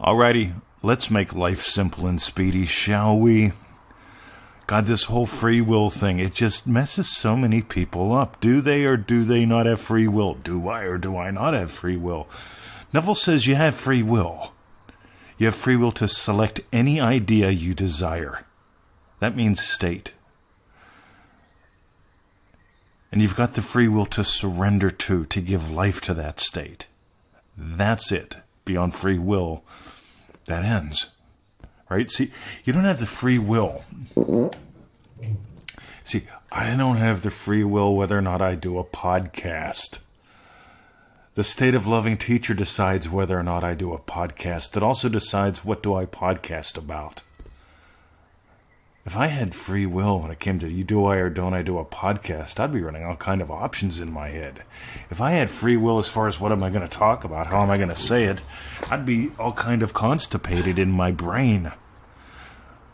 Alrighty, let's make life simple and speedy, shall we? God, this whole free will thing, it just messes so many people up. Do they or do they not have free will? Do I or do I not have free will? Neville says you have free will. You have free will to select any idea you desire. That means state. And you've got the free will to surrender to give life to that state. That's it. Beyond free will, that ends. Right? See, you don't have the free will. See, I don't have the free will whether or not I do a podcast. The state of loving teacher decides whether or not I do a podcast. It also decides what do I podcast about. If I had free will when it came to do I or don't I do a podcast, I'd be running all kind of options in my head. If I had free will as far as what am I going to talk about, how am I going to say it, I'd be all kind of constipated in my brain.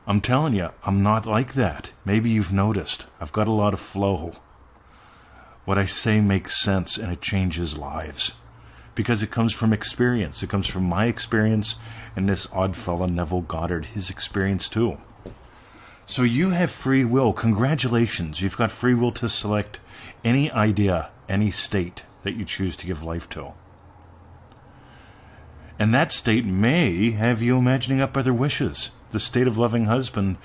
I'm telling you, I'm not like that. Maybe you've noticed. I've got a lot of flow. What I say makes sense and it changes lives. Because it comes from experience. It comes from my experience and this odd fella Neville Goddard, his experience too. So you have free will. Congratulations. You've got free will to select any idea, any state that you choose to give life to. And that state may have you imagining up other wishes. The state of loving husband,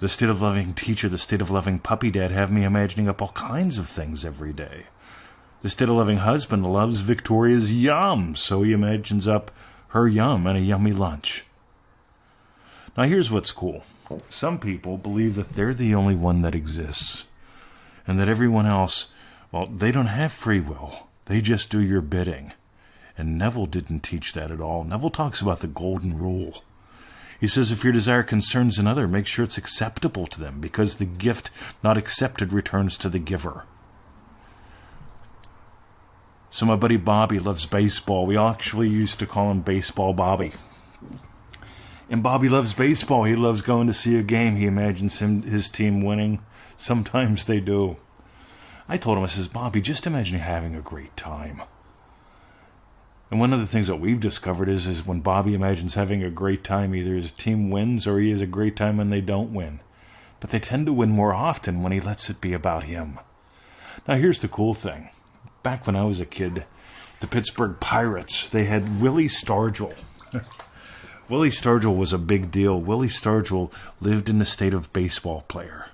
the state of loving teacher, the state of loving puppy dad have me imagining up all kinds of things every day. The state of loving husband loves Victoria's yum, so he imagines up her yum and a yummy lunch. Now here's what's cool. Some people believe that they're the only one that exists, and that everyone else, well, they don't have free will. They just do your bidding. And Neville didn't teach that at all. Neville talks about the golden rule. He says if your desire concerns another, make sure it's acceptable to them, because the gift not accepted returns to the giver. So my buddy Bobby loves baseball. We actually used to call him Baseball Bobby. And Bobby loves baseball. He loves going to see a game. He imagines his team winning. Sometimes they do. I told him, I says, Bobby, just imagine having a great time. And one of the things that we've discovered is when Bobby imagines having a great time, either his team wins or he has a great time and they don't win. But they tend to win more often when he lets it be about him. Now here's the cool thing. Back when I was a kid, the Pittsburgh Pirates, they had Willie Stargell. Willie Stargell was a big deal. Willie Stargell lived in the state of baseball player.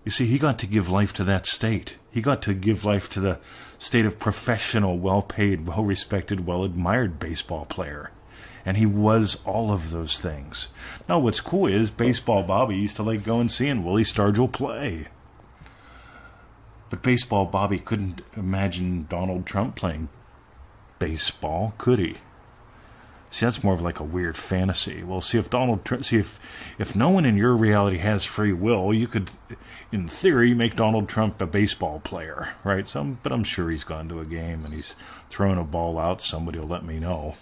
You see, he got to give life to that state. He got to give life to the state of professional, well-paid, well-respected, well-admired baseball player. And he was all of those things. Now, what's cool is Baseball Bobby used to like going seeing Willie Stargell play. But Baseball Bobby couldn't imagine Donald Trump playing baseball, could he? See, that's more of like a weird fantasy. Well, see, if if no one in your reality has free will, you could, in theory, make Donald Trump a baseball player, right? But I'm sure he's gone to a game and he's thrown a ball out. Somebody will let me know.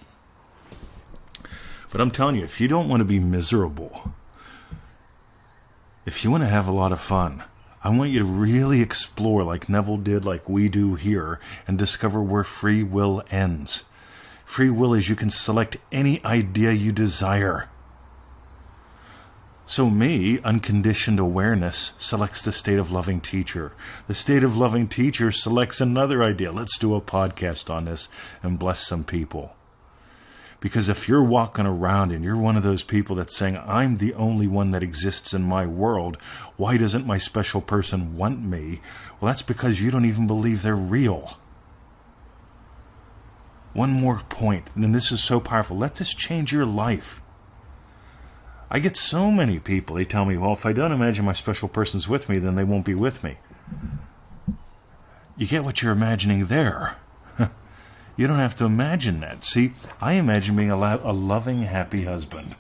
But I'm telling you, if you don't want to be miserable, if you want to have a lot of fun, I want you to really explore like Neville did, like we do here, and discover where free will ends. Free will is you can select any idea you desire. So me, unconditioned awareness, selects the state of loving teacher. The state of loving teacher selects another idea. Let's do a podcast on this and bless some people. Because if you're walking around and you're one of those people that's saying, I'm the only one that exists in my world, why doesn't my special person want me? Well, that's because you don't even believe they're real. One more point, and this is so powerful. Let this change your life. I get so many people, they tell me, well, if I don't imagine my special person's with me, then they won't be with me. You get what you're imagining there. You don't have to imagine that. See, I imagine being a loving, happy husband.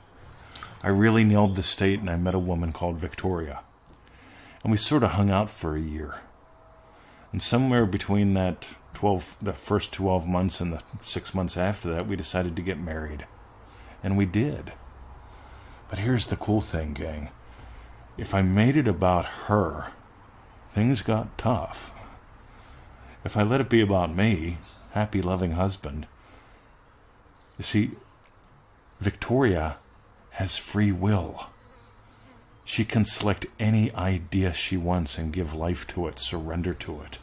I really nailed the state, and I met a woman called Victoria. And we sort of hung out for a year. And somewhere between the first 12 months and the 6 months after that, we decided to get married. And we did. But here's the cool thing, gang. If I made it about her, things got tough. If I let it be about me, happy, loving husband, you see, Victoria has free will. She can select any idea she wants and give life to it, surrender to it.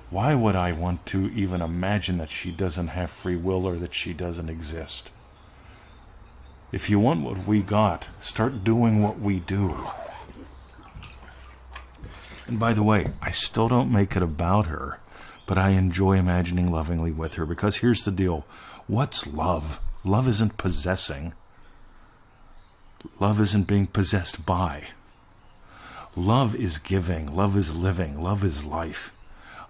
Why would I want to even imagine that she doesn't have free will or that she doesn't exist? If you want what we got, start doing what we do. And by the way, I still don't make it about her, but I enjoy imagining lovingly with her, because here's the deal. What's love? Love isn't possessing. Love isn't being possessed by. Love is giving. Love is living. Love is life.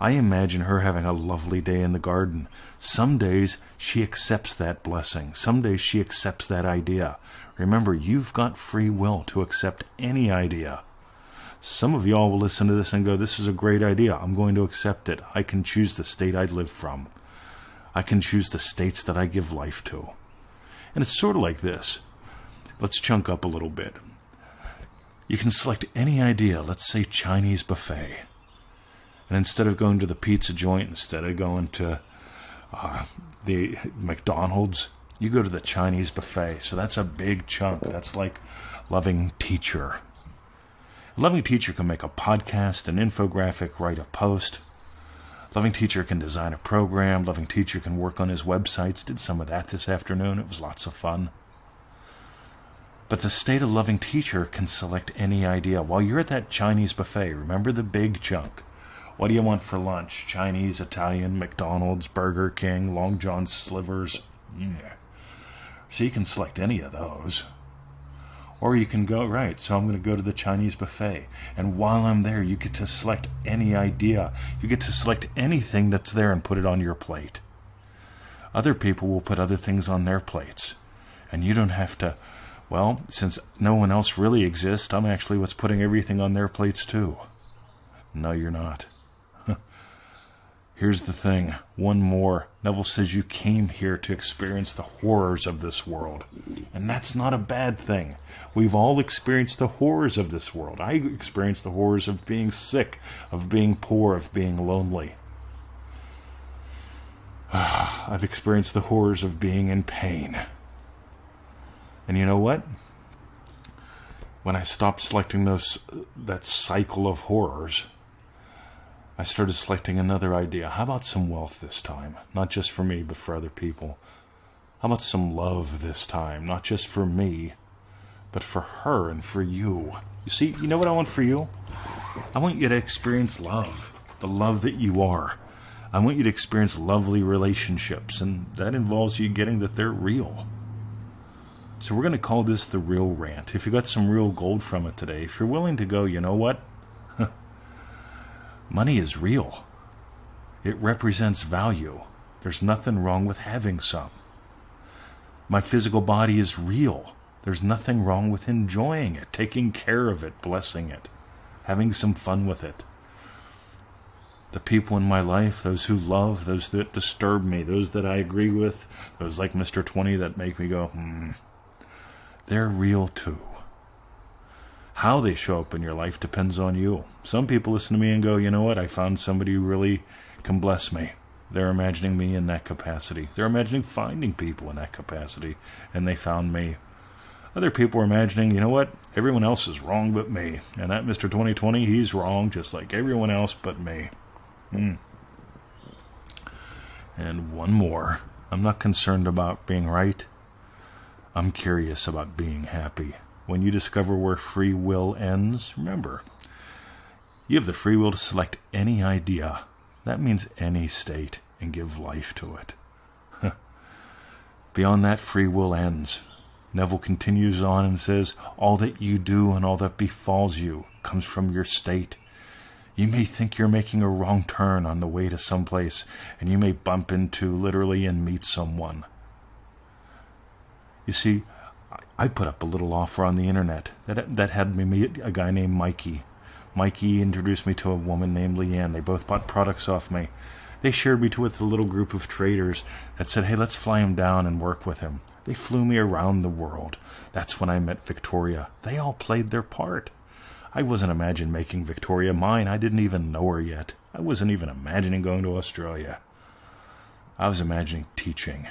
I imagine her having a lovely day in the garden. Some days she accepts that blessing. Some days she accepts that idea. Remember, you've got free will to accept any idea. Some of y'all will listen to this and go, this is a great idea. I'm going to accept it. I can choose the state I live from. I can choose the states that I give life to. And it's sort of like this. Let's chunk up a little bit. You can select any idea, let's say Chinese buffet. And instead of going to the pizza joint, instead of going to the McDonald's, you go to the Chinese buffet. So that's a big chunk. That's like loving teacher. A loving teacher can make a podcast, an infographic, write a post. Loving teacher can design a program. Loving teacher can work on his websites. Did some of that this afternoon. It was lots of fun. But the state of loving teacher can select any idea. While you're at that Chinese buffet, remember the big chunk. What do you want for lunch? Chinese, Italian, McDonald's, Burger King, Long John Slivers. Yeah. So you can select any of those. Or you can go, right, so I'm going to go to the Chinese buffet. And while I'm there, you get to select any idea. You get to select anything that's there and put it on your plate. Other people will put other things on their plates. And you don't have to, well, since no one else really exists, I'm actually what's putting everything on their plates too. No, you're not. Here's the thing, one more. Neville says you came here to experience the horrors of this world. And that's not a bad thing. We've all experienced the horrors of this world. I experienced the horrors of being sick, of being poor, of being lonely. I've experienced the horrors of being in pain. And you know what? When I stopped selecting that cycle of horrors, I started selecting another idea. How about some wealth this time? Not just for me, but for other people. How about some love this time? Not just for me, but for her and for you. You see, you know what I want for you? I want you to experience love, the love that you are. I want you to experience lovely relationships, and that involves you getting that they're real. So we're going to call this the real rant. If you got some real gold from it today, if you're willing to go, you know what? Money is real. It represents value. There's nothing wrong with having some. My physical body is real. There's nothing wrong with enjoying it, taking care of it, blessing it, having some fun with it. The people in my life, those who love, those that disturb me, those that I agree with, those like Mr. 20 that make me go, they're real too. How they show up in your life depends on you. Some people listen to me and go, you know what, I found somebody who really can bless me. They're imagining me in that capacity. They're imagining finding people in that capacity, and they found me. Other people are imagining, you know what, everyone else is wrong but me. And that Mr. 2020, he's wrong just like everyone else but me. And one more. I'm not concerned about being right. I'm curious about being happy. When you discover where free will ends, remember, you have the free will to select any idea. That means any state, and give life to it. Beyond that, free will ends. Neville continues on and says, all that you do and all that befalls you comes from your state. You may think you're making a wrong turn on the way to someplace, and you may bump into, literally, and meet someone. You see, I put up a little offer on the internet that had me meet a guy named Mikey. Mikey introduced me to a woman named Leanne. They both bought products off me. They shared me with a little group of traders that said, hey, let's fly him down and work with him. They flew me around the world. That's when I met Victoria. They all played their part. I wasn't imagining making Victoria mine. I didn't even know her yet. I wasn't even imagining going to Australia. I was imagining teaching,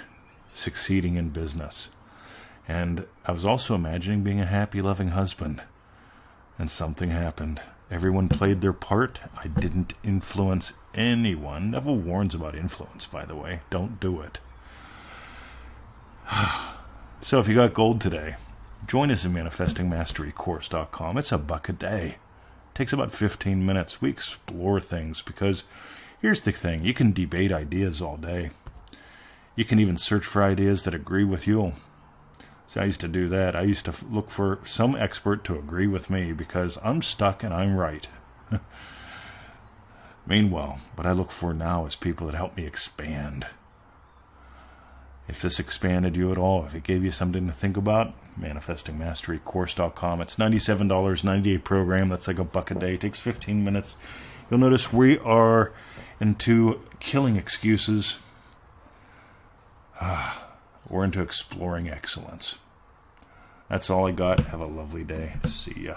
succeeding in business. And I was also imagining being a happy, loving husband. And something happened. Everyone played their part. I didn't influence anyone. Neville warns about influence, by the way. Don't do it. So if you got gold today, join us at ManifestingMasteryCourse.com. It's $1 a day. It takes about 15 minutes. We explore things because here's the thing. You can debate ideas all day. You can even search for ideas that agree with you. So I used to do that. I used to look for some expert to agree with me because I'm stuck and I'm right. Meanwhile, what I look for now is people that help me expand. If this expanded you at all, if it gave you something to think about, ManifestingMasteryCourse.com. It's $97, 98 program. That's like $1 a day. It takes 15 minutes. You'll notice we are into killing excuses. We're into exploring excellence. That's all I got. Have a lovely day. See ya.